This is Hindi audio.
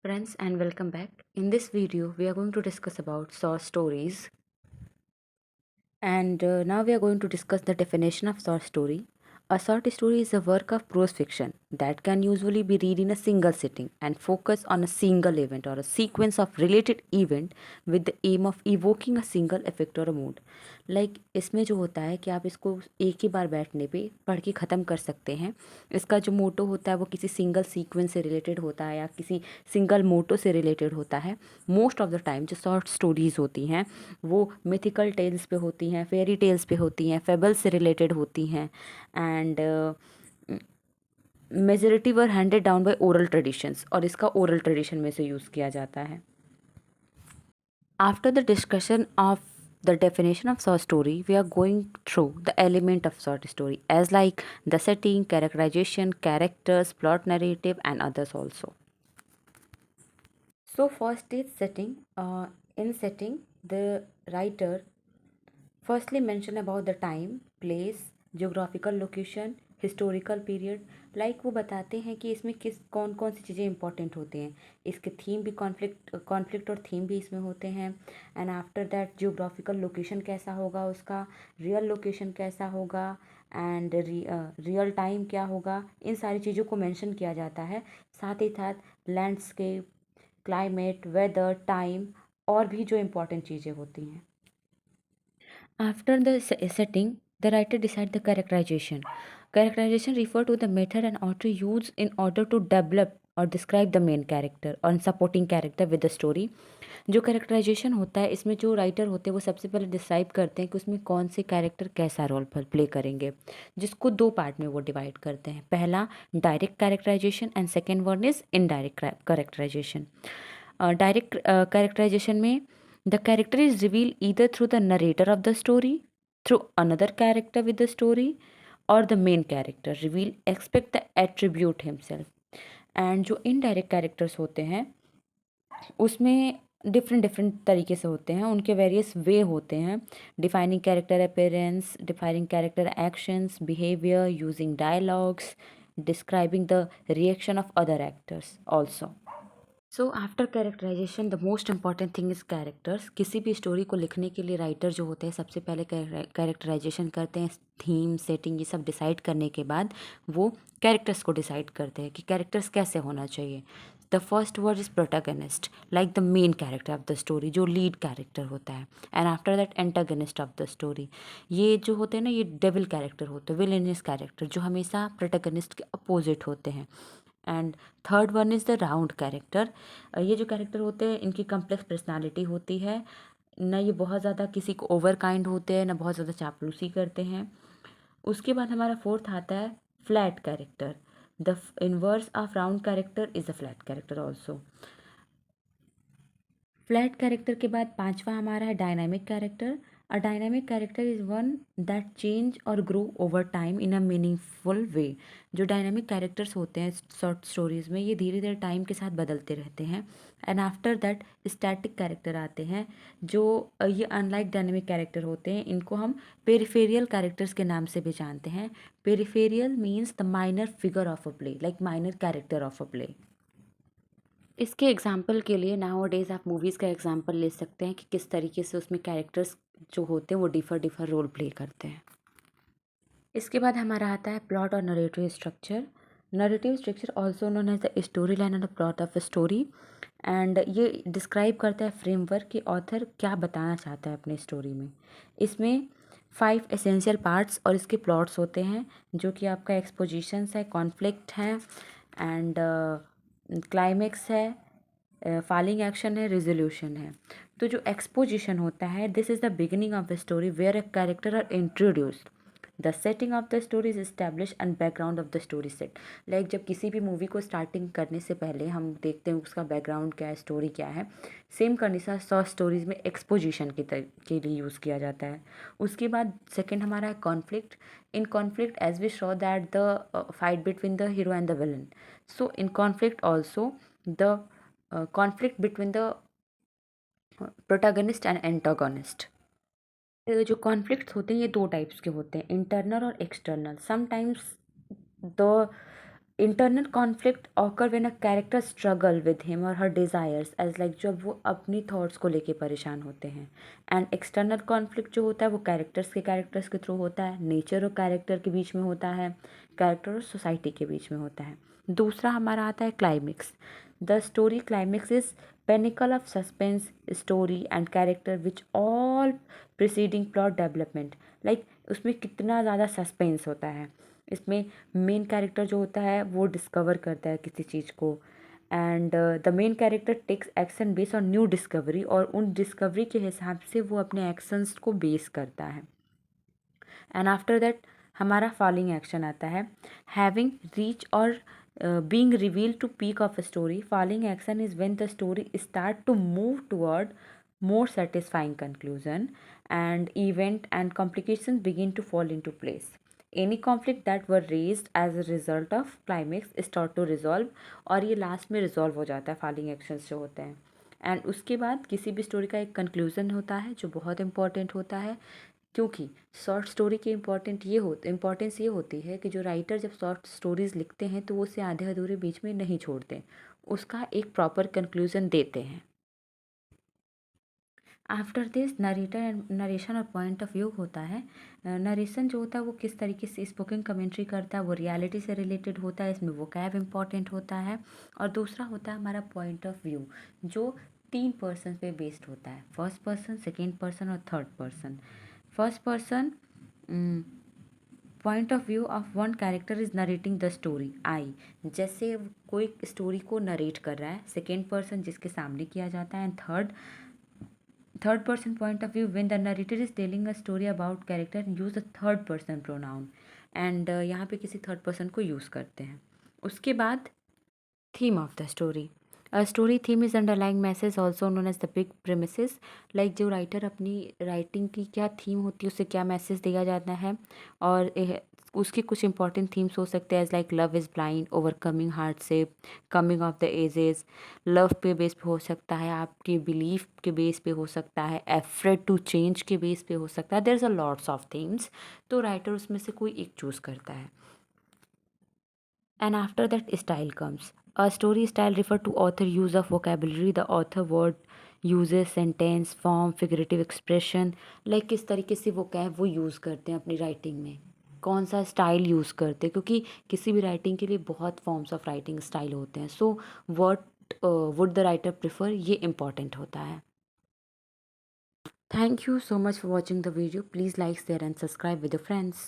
Friends, and welcome back. In this video we are going to discuss about source stories, and now we are going to discuss the definition of short story. A short story is a work of prose fiction that can usually be read in a single sitting and focus on a single event or a sequence of related event with the aim of evoking a single effect or a mood. इसमें जो होता है कि आप इसको एक ही बार बैठने पे पढ़ के ख़त्म कर सकते हैं। इसका जो मोटो होता है वो किसी सिंगल सीक्वेंस से रिलेटेड होता है या किसी सिंगल मोटो से रिलेटेड होता है। मोस्ट ऑफ द टाइम जो शॉर्ट स्टोरीज़ होती हैं वो मिथिकल टेल्स पे होती हैं, फेरी टेल्स पे होती हैं, फेबल्स से रिलेटेड होती हैं and majority were handed down by oral traditions और इसका ओरल ट्रेडिशन में से यूज़ किया जाता है। After the discussion of the definition of short story, we are going through the element of short story as like the setting, characterization, characters, plot narrative and others also. So first is setting. In setting, the writer firstly mention about the time, place, geographical location, historical period. वो बताते हैं कि इसमें कौन कौन सी चीज़ें इंपॉर्टेंट होती हैं। इसके थीम भी कॉन्फ्लिक्ट और थीम भी इसमें होते हैं। And after that geographical location कैसा होगा, उसका रियल लोकेशन कैसा होगा एंड रियल टाइम क्या होगा, इन सारी चीज़ों को मेंशन किया जाता है। साथ ही साथ लैंडस्केप, क्लाइमेट, वेदर, टाइम और भी जो इम्पोर्टेंट चीज़ें होती हैं। After the setting, the writer decide the characterization. Characterization refer to the method an author use in order to develop or describe the main character or supporting character with the story. जो कैरेक्टराइजेशन होता है इसमें जो राइटर होते हैं वो सबसे पहले डिसाइड करते हैं कि उसमें कौन से कैरेक्टर कैसा रोल प्ले करेंगे, जिसको दो पार्ट में वो डिवाइड करते हैं। पहला direct characterisation and second one is indirect characterisation. Direct characterisation में the character is revealed either through the narrator of the story, through another character with the story, or the main character reveal expect the attribute himself. And जो इनडायरेक्ट कैरेक्टर्स होते हैं उसमें डिफरेंट डिफरेंट तरीके से होते हैं, उनके वेरियस वे होते हैं। Defining character appearance, defining character actions, behaviour, using dialogues, describing the reaction of other actors also. So after characterisation the most important thing is characters. किसी भी स्टोरी को लिखने के लिए राइटर जो होते हैं सबसे पहले कैरेक्टराइजेशन करते हैं। थीम, सेटिंग, ये सब डिसाइड करने के बाद वो कैरेक्टर्स को डिसाइड करते हैं कि कैरेक्टर्स कैसे होना चाहिए। The first word is protagonist, like the main character of the story, जो लीड कैरेक्टर होता है। And after that antagonist of the story. ये जो होते हैं ना, ये डेविल कैरेक्टर होते हैं, विलेनियस कैरेक्टर, जो हमेशा प्रोटैगनिस्ट के अपोजिट होते हैं। And third one is the round character. ये जो कैरेक्टर होते हैं इनकी कम्प्लेक्स पर्सनालिटी होती है, ना ये बहुत ज़्यादा किसी को ओवर काइंड होते हैं, ना बहुत ज़्यादा चापलूसी करते हैं। उसके बाद हमारा फोर्थ आता है flat character. The inverse of round character is a flat character also. Flat character के बाद पांचवा हमारा है dynamic character. A dynamic character is one that change और grow over time in a meaningful way. जो डायनामिक कैरेक्टर्स होते हैं शॉर्ट स्टोरीज़ में, ये धीरे धीरे टाइम के साथ बदलते रहते हैं। And after that static character आते हैं, जो ये अनलाइक डायनामिक कैरेक्टर होते हैं, इनको हम पेरिफेरियल कैरेक्टर्स के नाम से भी जानते हैं। Peripheral means the minor figure of a play, like minor character of a play. इसके एग्जाम्पल के लिए नाउ डेज आप मूवीज़ का एग्जाम्पल ले सकते हैं कि किस तरीके से उसमें कैरेक्टर्स जो होते हैं वो डिफर रोल प्ले करते हैं। इसके बाद हमारा आता है प्लॉट और narrative structure. Narrative structure also known as the story line and the plot of a story. And ये डिस्क्राइब करता है फ्रेमवर्क कि ऑथर क्या बताना चाहता है अपने स्टोरी में। इसमें 5 एसेंशियल पार्ट्स और इसके प्लॉट्स होते हैं, जो कि आपका एक्सपोजिशंस है, कॉन्फ्लिक्ट है एंड क्लाइमेक्स है, फॉलिंग एक्शन है, रिजोल्यूशन है। तो जो एक्सपोजिशन होता है, this is the beginning of the story where a character are introduced. The setting of the story is establish and background of the story set. जब किसी भी मूवी को स्टार्टिंग करने से पहले हम देखते हैं उसका बैकग्राउंड क्या है, स्टोरी क्या है। सेम कंडीशन शॉर्ट स्टोरीज में एक्सपोजिशन के लिए यूज़ किया जाता है। उसके बाद सेकेंड हमारा है conflict. In conflict as we show that the fight between the hero and the villain. So in conflict also the conflict between the protagonist and antagonist। जो कॉन्फ्लिक्ट्स होते हैं ये दो टाइप्स के होते हैं, इंटरनल और external. Sometimes the internal conflict occur when a character struggle with him और हर डिज़ायर्स एज लाइक जब वो अपनी थॉट्स को लेके परेशान होते हैं। एंड एक्सटर्नल कॉन्फ्लिक्ट जो होता है वो कैरेक्टर्स के थ्रू होता है, नेचर और कैरेक्टर के बीच में होता है, कैरेक्टर और सोसाइटी के बीच में होता है। दूसरा हमारा आता है climax. The story climax is panicle of suspense story and character which all preceding plot development. Like उसमें कितना ज़्यादा सस्पेंस होता है। इसमें मेन कैरेक्टर जो होता है वो डिस्कवर करता है किसी चीज़ को, and the main character takes action based on new discovery, और उन डिस्कवरी के हिसाब से वो अपने एक्शंस को बेस करता है। एंड आफ्टर दैट हमारा फॉलोइंग एक्शन आता है, हैविंग रीच और being revealed to peak of a story. Falling action is when the story start to move toward more satisfying conclusion and event and complications begin to fall into place. Any conflict that were raised as a result of climax start to resolve, और ये लास्ट में रिजॉल्व हो जाता है falling actions जो होते हैं। एंड उसके बाद किसी भी स्टोरी का एक कंक्लूजन होता है जो बहुत इंपॉर्टेंट होता है, क्योंकि शॉर्ट स्टोरी की इम्पोर्टेंस ये होती है कि जो राइटर जब शॉर्ट स्टोरीज़ लिखते हैं तो वो उसे आधे अधूरे बीच में नहीं छोड़ते, उसका एक प्रॉपर कंक्लूजन देते हैं। After this narrator and narration और पॉइंट ऑफ व्यू होता है। नरेशन जो होता है वो किस तरीके से स्पोकन कमेंट्री करता है, वो रियलिटी से रिलेटेड होता है, इसमें वोकैब इम्पॉर्टेंट होता है। और दूसरा होता है हमारा पॉइंट ऑफ व्यू, जो 3 पर्सन पे बेस्ड होता है, फर्स्ट पर्सन, सेकेंड पर्सन और third person. First person point of view of one character is narrating the story, I, जैसे कोई स्टोरी को नरेट कर रहा है, सेकेंड पर्सन जिसके सामने किया जाता है, and third person point of view when the narrator is telling a story about character use a third person pronoun, and यहाँ पे किसी थर्ड पर्सन को यूज़ करते हैं। उसके बाद theme of the story. A story theme is underlying message also known as the big premises. Like जो राइटर अपनी राइटिंग की क्या थीम होती है, उससे क्या मैसेज दिया जाता है, और उसके कुछ इंपॉर्टेंट थीम्स हो सकते हैं, as like love is blind, overcoming hardship, coming of the ages. Love पे बेस पे हो सकता है, आपके बिलीफ के बेस पे हो सकता है, एफ्रेड टू चेंज के बेस पे हो सकता है, there is a lots of themes. तो राइटर उसमें से कोई एक चूज़ करता है। And after that, style comes. A story style refer to author use of vocabulary. The author word uses, sentence, form, figurative expression. Like किस तरीके से vocab वो यूज़ करते हैं अपनी राइटिंग में, कौन सा स्टाइल यूज़ करते हैं, क्योंकि किसी भी राइटिंग के लिए बहुत फॉर्म्स ऑफ राइटिंग स्टाइल होते हैं। So what would the writer prefer, ये इम्पॉर्टेंट होता है। Thank you so much for watching the video. Please like, share and subscribe with your friends.